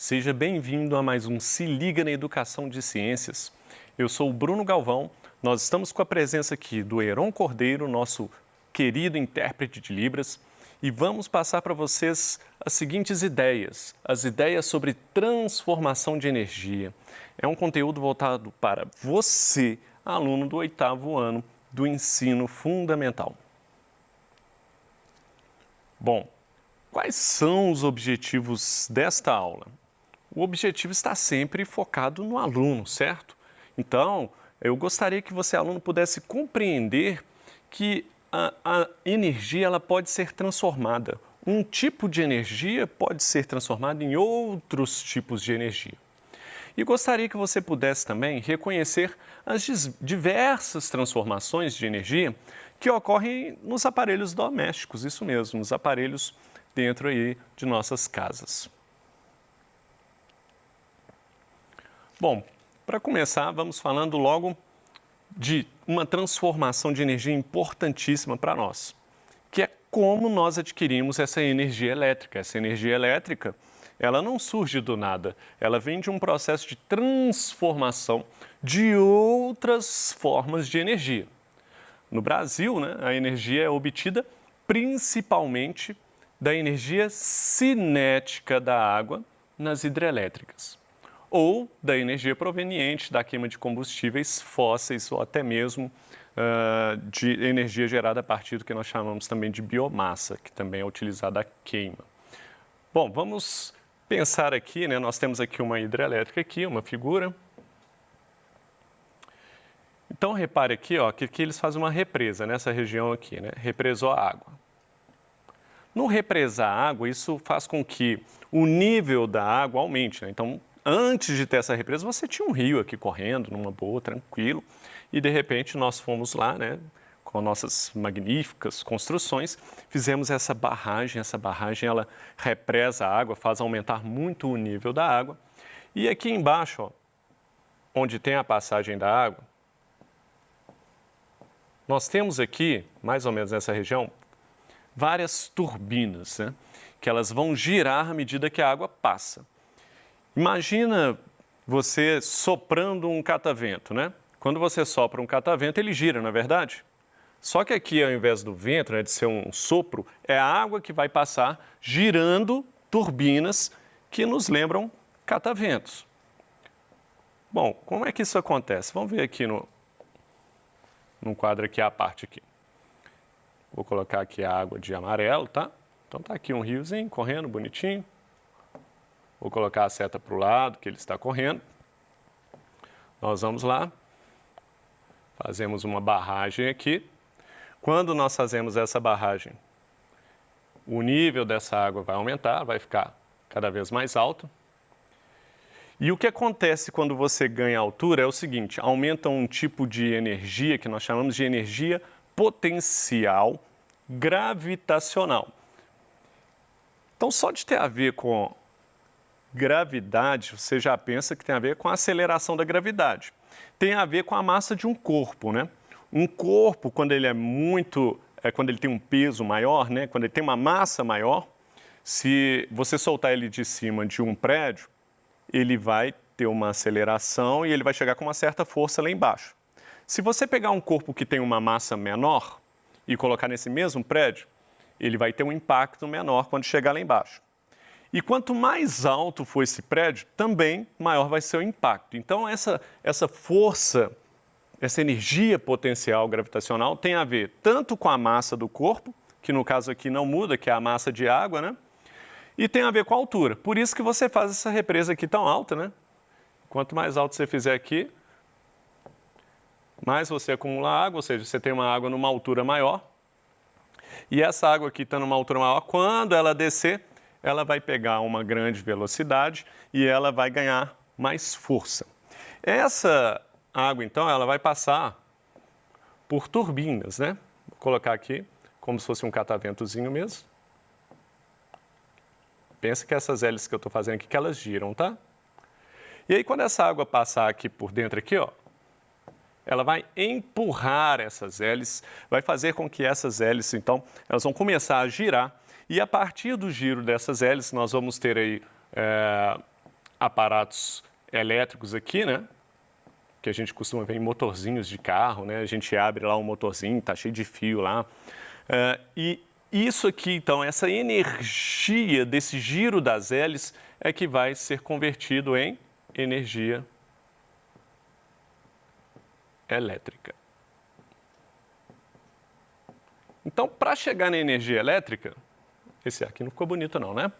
Seja bem-vindo a mais um Se Liga na Educação de Ciências. Eu sou o Bruno Galvão, nós estamos com a presença aqui do Heron Cordeiro, nosso querido intérprete de Libras, e vamos passar para vocês as seguintes ideias, as ideias sobre transformação de energia. É um conteúdo voltado para você, aluno do 8º ano do ensino fundamental. Bom, quais são os objetivos desta aula? O objetivo está sempre focado no aluno, certo? Então, eu gostaria que você, aluno, pudesse compreender que a energia ela pode ser transformada. Um tipo de energia pode ser transformado em outros tipos de energia. E gostaria que você pudesse também reconhecer as diversas transformações de energia que ocorrem nos aparelhos domésticos, isso mesmo, nos aparelhos dentro aí de nossas casas. Bom, para começar, vamos falando logo de uma transformação de energia importantíssima para nós, que é como nós adquirimos essa energia elétrica. Essa energia elétrica, ela não surge do nada, ela vem de um processo de transformação de outras formas de energia. No Brasil, né, a energia é obtida principalmente da energia cinética da água nas hidrelétricas, ou da energia proveniente da queima de combustíveis fósseis ou até mesmo de energia gerada a partir do que nós chamamos também de biomassa, que também é utilizada a queima. Bom, vamos pensar aqui, né? Nós temos aqui uma hidrelétrica aqui, uma figura. Então, repare aqui, ó, que aqui eles fazem uma represa nessa região aqui, né? Represou a água. No represar a água, isso faz com que o nível da água aumente, né? Então, antes de ter essa represa, você tinha um rio aqui correndo, numa boa, tranquilo, e de repente nós fomos lá, né, com nossas magníficas construções, fizemos essa barragem ela represa a água, faz aumentar muito o nível da água. E aqui embaixo, ó, onde tem a passagem da água, nós temos aqui, mais ou menos nessa região, várias turbinas, né, que elas vão girar à medida que a água passa. Imagina você soprando um catavento, né? Quando você sopra um catavento, ele gira, não é verdade? Só que aqui, ao invés do vento, né, de ser um sopro, é a água que vai passar girando turbinas que nos lembram cataventos. Bom, como é que isso acontece? Vamos ver aqui no quadro aqui a parte aqui. Vou colocar aqui a água de amarelo, tá? Então tá aqui um riozinho correndo, bonitinho. Vou colocar a seta para o lado, que ele está correndo. Nós vamos lá. Fazemos uma barragem aqui. Quando nós fazemos essa barragem, o nível dessa água vai aumentar, vai ficar cada vez mais alto. E o que acontece quando você ganha altura é o seguinte, aumenta um tipo de energia que nós chamamos de energia potencial gravitacional. Então, só de ter a ver com gravidade, você já pensa que tem a ver com a aceleração da gravidade. Tem a ver com a massa de um corpo, né? Um corpo, quando ele quando ele tem um peso maior, né? Quando ele tem uma massa maior, se você soltar ele de cima de um prédio, ele vai ter uma aceleração e ele vai chegar com uma certa força lá embaixo. Se você pegar um corpo que tem uma massa menor e colocar nesse mesmo prédio, ele vai ter um impacto menor quando chegar lá embaixo. E quanto mais alto for esse prédio, também maior vai ser o impacto. Então, essa força, essa energia potencial gravitacional tem a ver tanto com a massa do corpo, que no caso aqui não muda, que é a massa de água, né? E tem a ver com a altura. Por isso que você faz essa represa aqui tão alta, né? Quanto mais alto você fizer aqui, mais você acumula água, ou seja, você tem uma água numa altura maior. E essa água aqui está numa altura maior, quando ela descer, ela vai pegar uma grande velocidade e ela vai ganhar mais força. Essa água, então, ela vai passar por turbinas, né? Vou colocar aqui como se fosse um cataventozinho mesmo. Pensa que essas hélices que eu estou fazendo aqui, que elas giram, tá? E aí, quando essa água passar aqui por dentro, aqui, ó, ela vai empurrar essas hélices, vai fazer com que essas hélices, então, elas vão começar a girar. E a partir do giro dessas hélices, nós vamos ter aí aparatos elétricos aqui, né? Que a gente costuma ver em motorzinhos de carro, né? A gente abre lá um motorzinho, tá cheio de fio lá. E isso aqui, então, essa energia desse giro das hélices é que vai ser convertido em energia elétrica. Então, para chegar na energia elétrica, esse aqui não ficou bonito não, né?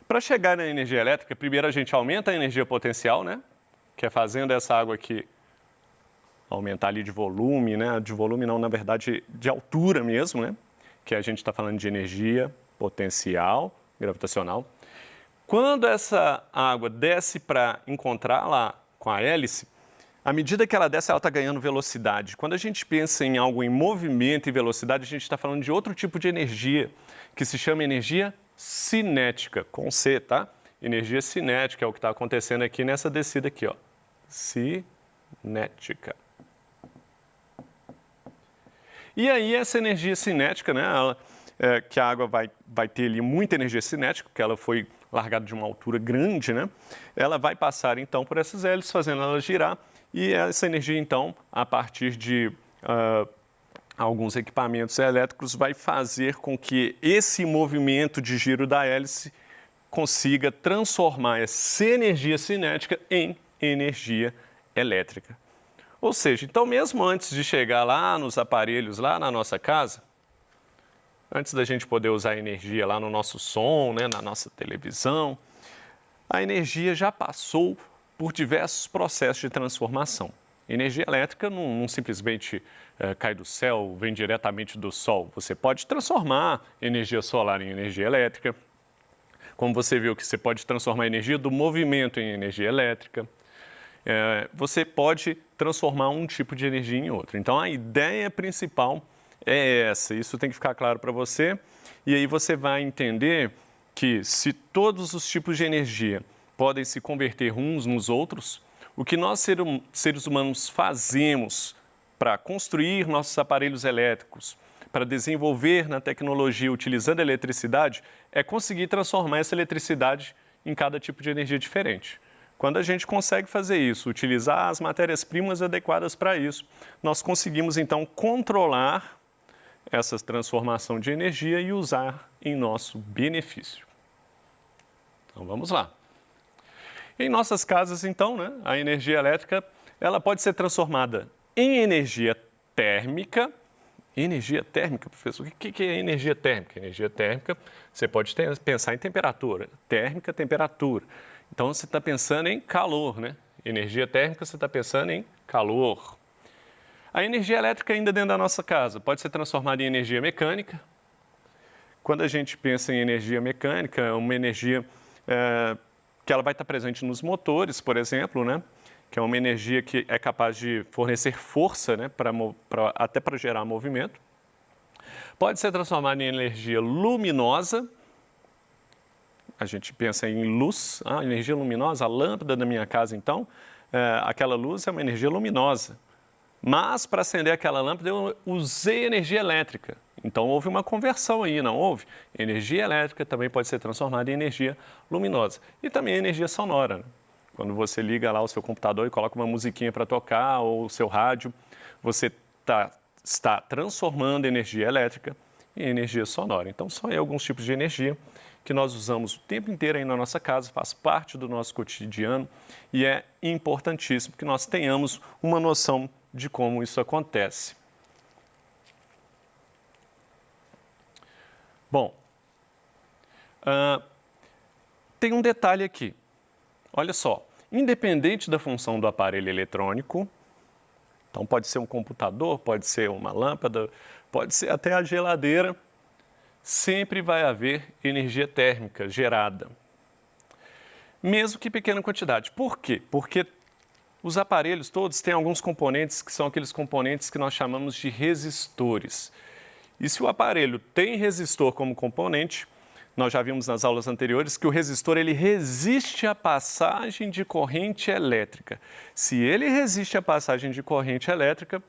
Para chegar na energia elétrica, primeiro a gente aumenta a energia potencial, né? Que é fazendo essa água aqui aumentar ali de volume, né? De volume não, na verdade, de altura mesmo, né? Que a gente está falando de energia potencial gravitacional. Quando essa água desce para encontrar lá com a hélice, à medida que ela desce, ela está ganhando velocidade. Quando a gente pensa em algo em movimento e velocidade, a gente está falando de outro tipo de energia, que se chama energia cinética, com C, tá? Energia cinética é o que está acontecendo aqui nessa descida aqui, ó. Cinética. E aí essa energia cinética, né, que a água vai ter ali muita energia cinética, porque ela foi largada de uma altura grande, né? Ela vai passar então por essas hélices, fazendo ela girar, e essa energia então, a partir de alguns equipamentos elétricos, vai fazer com que esse movimento de giro da hélice consiga transformar essa energia cinética em energia elétrica. Ou seja, então mesmo antes de chegar lá nos aparelhos, lá na nossa casa, antes da gente poder usar a energia lá no nosso som, né, na nossa televisão, a energia já passou por diversos processos de transformação. Energia elétrica não simplesmente cai do céu, vem diretamente do sol. Você pode transformar energia solar em energia elétrica, como você viu que você pode transformar a energia do movimento em energia elétrica. Você pode transformar um tipo de energia em outro. Então, a ideia principal é essa. Isso tem que ficar claro para você. E aí você vai entender que se todos os tipos de energia podem se converter uns nos outros, o que nós, seres humanos, fazemos para construir nossos aparelhos elétricos, para desenvolver na tecnologia utilizando a eletricidade, é conseguir transformar essa eletricidade em cada tipo de energia diferente. Quando a gente consegue fazer isso, utilizar as matérias-primas adequadas para isso, nós conseguimos então controlar essa transformação de energia e usar em nosso benefício. Então vamos lá. Em nossas casas, então, né, a energia elétrica ela pode ser transformada em energia térmica. Energia térmica, professor? O que é energia térmica? Energia térmica, você pode pensar em temperatura. Térmica, temperatura. Então, você está pensando em calor, né? Energia térmica, você está pensando em calor. A energia elétrica ainda dentro da nossa casa pode ser transformada em energia mecânica. Quando a gente pensa em energia mecânica, é uma energia que ela vai estar presente nos motores, por exemplo, né? Que é uma energia que é capaz de fornecer força, né? Até para gerar movimento. Pode ser transformada em energia luminosa. A gente pensa em luz, energia luminosa, a lâmpada da minha casa, então, aquela luz é uma energia luminosa. Mas, para acender aquela lâmpada, eu usei energia elétrica. Então, houve uma conversão aí, não houve? Energia elétrica também pode ser transformada em energia luminosa. E também energia sonora, né? Quando você liga lá o seu computador e coloca uma musiquinha para tocar, ou o seu rádio, você está transformando energia elétrica em energia sonora. Então, são aí alguns tipos de energia que nós usamos o tempo inteiro aí na nossa casa, faz parte do nosso cotidiano e é importantíssimo que nós tenhamos uma noção de como isso acontece. Bom, tem um detalhe aqui. Olha só, independente da função do aparelho eletrônico, então pode ser um computador, pode ser uma lâmpada, pode ser até a geladeira, sempre vai haver energia térmica gerada, mesmo que em pequena quantidade. Por quê? Porque os aparelhos todos têm alguns componentes que são aqueles componentes que nós chamamos de resistores. E se o aparelho tem resistor como componente, nós já vimos nas aulas anteriores que o resistor ele resiste à passagem de corrente elétrica. Se ele resiste à passagem de corrente elétrica,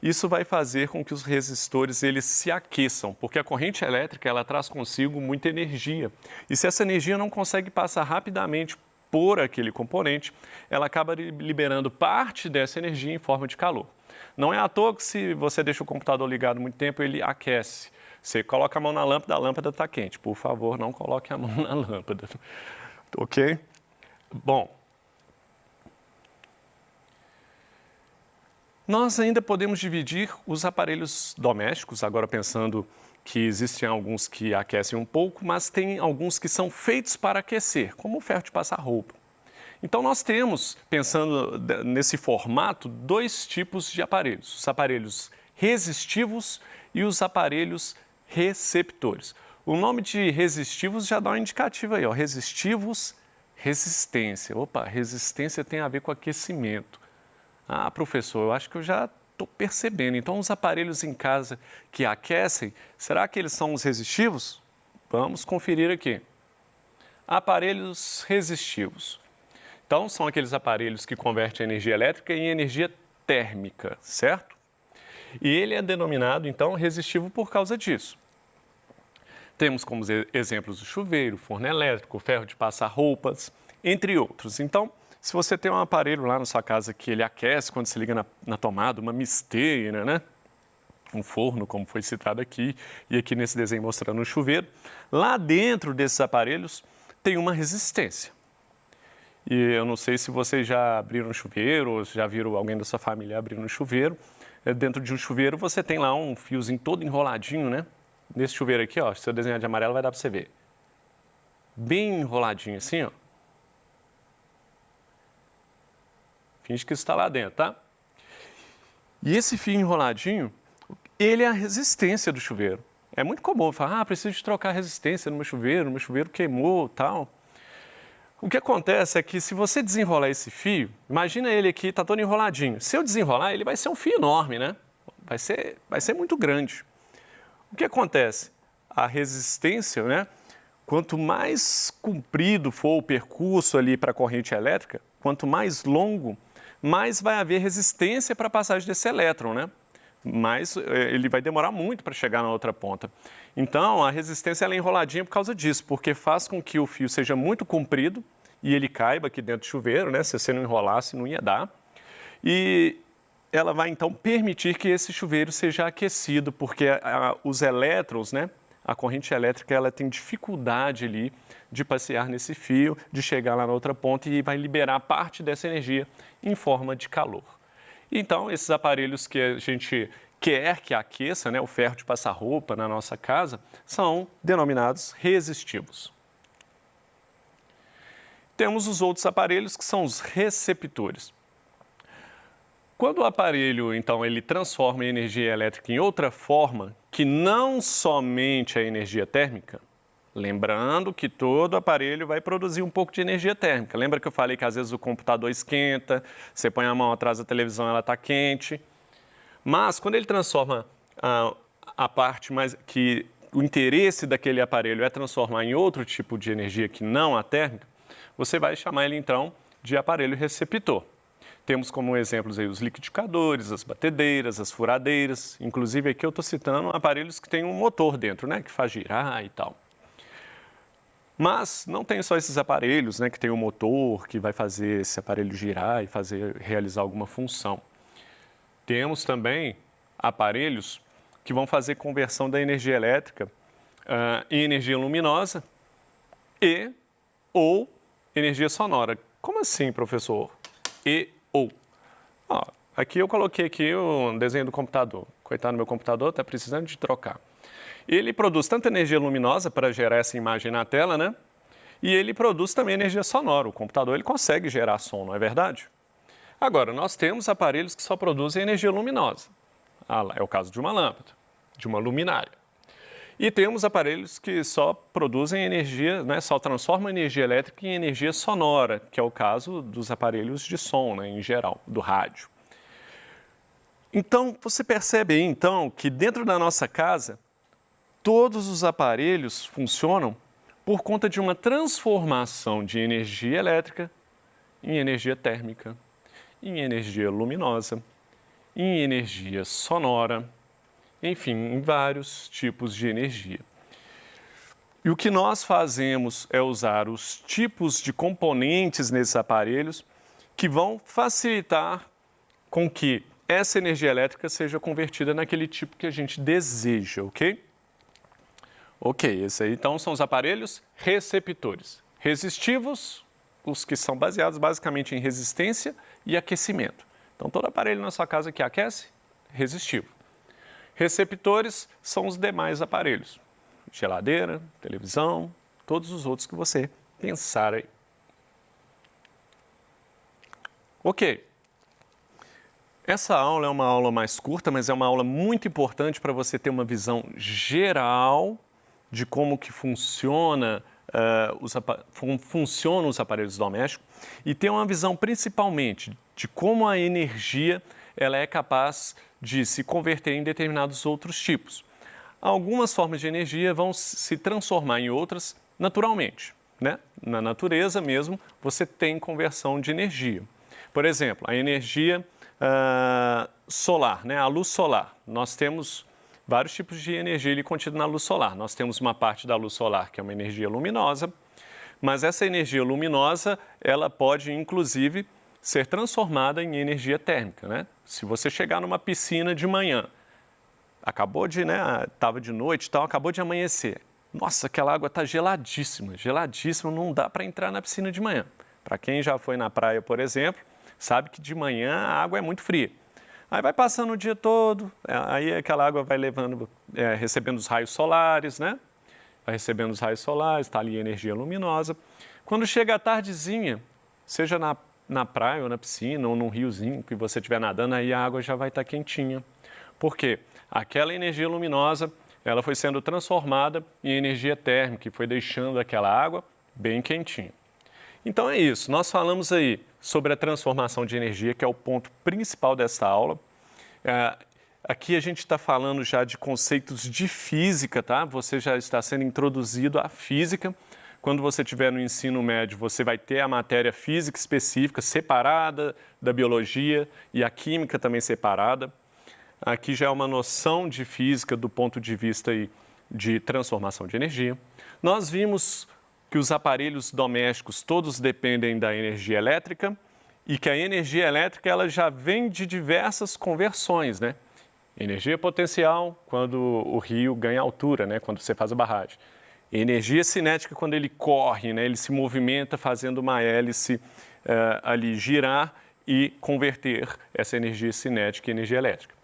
isso vai fazer com que os resistores eles se aqueçam, porque a corrente elétrica ela traz consigo muita energia. E se essa energia não consegue passar rapidamente expor aquele componente, ela acaba liberando parte dessa energia em forma de calor. Não é à toa que se você deixa o computador ligado muito tempo, ele aquece. Você coloca a mão na lâmpada, a lâmpada está quente. Por favor, não coloque a mão na lâmpada. Ok? Bom, nós ainda podemos dividir os aparelhos domésticos, agora pensando que existem alguns que aquecem um pouco, mas tem alguns que são feitos para aquecer, como o ferro de passar roupa. Então nós temos, pensando nesse formato, dois tipos de aparelhos: os aparelhos resistivos e os aparelhos receptores. O nome de resistivos já dá um indicativo aí, ó, resistivos, resistência. Opa, resistência tem a ver com aquecimento. Ah, professor, eu acho que eu já estou percebendo. Então, os aparelhos em casa que aquecem, será que eles são os resistivos? Vamos conferir aqui. Aparelhos resistivos. Então, são aqueles aparelhos que convertem a energia elétrica em energia térmica, certo? E ele é denominado, então, resistivo por causa disso. Temos como exemplos o chuveiro, o forno elétrico, o ferro de passar roupas, entre outros. Então, se você tem um aparelho lá na sua casa que ele aquece quando se liga na tomada, uma misteira, né? Um forno, como foi citado aqui, e aqui nesse desenho mostrando um chuveiro, lá dentro desses aparelhos tem uma resistência. E eu não sei se vocês já abriram um chuveiro, ou já viram alguém da sua família abrindo um chuveiro. Dentro de um chuveiro você tem lá um fiozinho todo enroladinho, né? Nesse chuveiro aqui, ó, se eu desenhar de amarelo vai dar para você ver. Bem enroladinho assim, ó. Finge que isso está lá dentro, tá? E esse fio enroladinho, ele é a resistência do chuveiro. É muito comum falar, preciso de trocar a resistência no meu chuveiro queimou, tal. O que acontece é que se você desenrolar esse fio, imagina ele aqui, está todo enroladinho. Se eu desenrolar, ele vai ser um fio enorme, né? Vai ser muito grande. O que acontece? A resistência, né? Quanto mais comprido for o percurso ali para a corrente elétrica, quanto mais longo, mais vai haver resistência para a passagem desse elétron, né? Mas ele vai demorar muito para chegar na outra ponta. Então, a resistência ela é enroladinha por causa disso, porque faz com que o fio seja muito comprido e ele caiba aqui dentro do chuveiro, né? Se você não enrolasse, não ia dar. E ela vai, então, permitir que esse chuveiro seja aquecido, porque os elétrons, né? A corrente elétrica ela tem dificuldade ali de passear nesse fio, de chegar lá na outra ponta e vai liberar parte dessa energia em forma de calor. Então, esses aparelhos que a gente quer que aqueça, né, o ferro de passar roupa na nossa casa, são denominados resistivos. Temos os outros aparelhos que são os receptores. Quando o aparelho, então, ele transforma a energia elétrica em outra forma, que não somente a energia térmica, lembrando que todo aparelho vai produzir um pouco de energia térmica. Lembra que eu falei que às vezes o computador esquenta, você põe a mão atrás da televisão, ela está quente. Mas quando ele transforma a parte mais que o interesse daquele aparelho é transformar em outro tipo de energia que não a térmica, você vai chamar ele então de aparelho receptor. Temos como exemplos aí os liquidificadores, as batedeiras, as furadeiras. Inclusive aqui eu estou citando aparelhos que têm um motor dentro, né, que faz girar e tal. Mas não tem só esses aparelhos, né, que tem um motor que vai fazer esse aparelho girar e realizar alguma função. Temos também aparelhos que vão fazer conversão da energia elétrica em energia luminosa ou energia sonora. Como assim, professor? Ou. Aqui eu coloquei aqui o desenho do computador. Coitado do meu computador, está precisando de trocar. Ele produz tanta energia luminosa para gerar essa imagem na tela, né? E ele produz também energia sonora. O computador ele consegue gerar som, não é verdade? Agora, nós temos aparelhos que só produzem energia luminosa. É o caso de uma lâmpada, de uma luminária. E temos aparelhos que só produzem energia, né, só transformam energia elétrica em energia sonora, que é o caso dos aparelhos de som, né, em geral, do rádio. Então, você percebe aí, então, que dentro da nossa casa, todos os aparelhos funcionam por conta de uma transformação de energia elétrica em energia térmica, em energia luminosa, em energia sonora, enfim, em vários tipos de energia. E o que nós fazemos é usar os tipos de componentes nesses aparelhos que vão facilitar com que essa energia elétrica seja convertida naquele tipo que a gente deseja, ok? Ok, esses aí então são os aparelhos receptores. Resistivos, os que são baseados basicamente em resistência e aquecimento. Então, todo aparelho na sua casa que aquece, resistivo. Receptores são os demais aparelhos. Geladeira, televisão, todos os outros que você pensar aí. Ok. Essa aula é uma aula mais curta, mas é uma aula muito importante para você ter uma visão geral de como que funciona, funcionam os aparelhos domésticos e ter uma visão principalmente de como a energia ela é capaz de se converter em determinados outros tipos. Algumas formas de energia vão se transformar em outras naturalmente, né? Na natureza mesmo, você tem conversão de energia. Por exemplo, a energia solar, né? A luz solar. Nós temos vários tipos de energia ali contida na luz solar. Nós temos uma parte da luz solar que é uma energia luminosa, mas essa energia luminosa, ela pode inclusive ser transformada em energia térmica, né? Se você chegar numa piscina de manhã, acabou de, né, estava de noite e tal, acabou de amanhecer. Nossa, aquela água está geladíssima, geladíssima, não dá para entrar na piscina de manhã. Para quem já foi na praia, por exemplo, sabe que de manhã a água é muito fria. Aí vai passando o dia todo, aí aquela água vai levando, recebendo os raios solares, né? Vai recebendo os raios solares, está ali a energia luminosa. Quando chega a tardezinha, seja na praia ou na piscina ou num riozinho que você estiver nadando, aí a água já vai estar quentinha. Por quê? Aquela energia luminosa, ela foi sendo transformada em energia térmica e foi deixando aquela água bem quentinha. Então é isso, nós falamos aí sobre a transformação de energia, que é o ponto principal dessa aula. Aqui a gente está falando já de conceitos de física, tá? Você já está sendo introduzido à física. Quando você estiver no ensino médio, você vai ter a matéria física específica separada da biologia e a química também separada. Aqui já é uma noção de física do ponto de vista aí de transformação de energia. Nós vimos que os aparelhos domésticos todos dependem da energia elétrica e que a energia elétrica ela já vem de diversas conversões, né? Energia potencial, quando o rio ganha altura, né? Quando você faz a barragem. Energia cinética, quando ele corre, né? Ele se movimenta fazendo uma hélice ali girar e converter essa energia cinética em energia elétrica.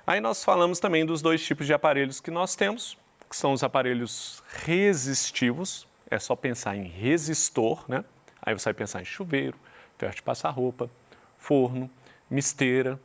Aí nós falamos também dos dois tipos de aparelhos que nós temos, que são os aparelhos resistivos, é só pensar em resistor, né? Aí você vai pensar em chuveiro, ferro de passar roupa, forno, misteira,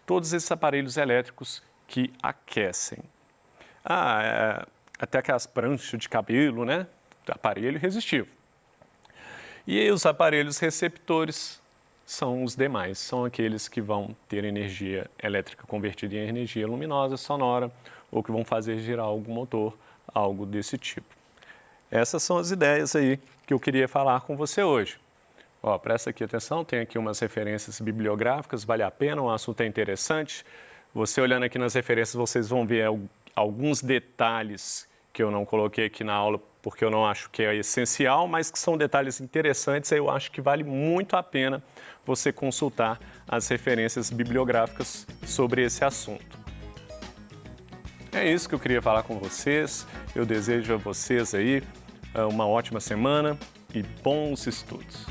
todos esses aparelhos elétricos que aquecem. Até aquelas pranchas de cabelo, né? Aparelho resistivo. E os aparelhos receptores são os demais, são aqueles que vão ter energia elétrica convertida em energia luminosa, sonora, ou que vão fazer girar algum motor, algo desse tipo. Essas são as ideias aí que eu queria falar com você hoje. Ó, presta aqui atenção, tem aqui umas referências bibliográficas, vale a pena, o assunto é interessante. Você olhando aqui nas referências, vocês vão ver alguns detalhes que eu não coloquei aqui na aula, porque eu não acho que é essencial, mas que são detalhes interessantes, eu acho que vale muito a pena você consultar as referências bibliográficas sobre esse assunto. É isso que eu queria falar com vocês, eu desejo a vocês aí uma ótima semana e bons estudos.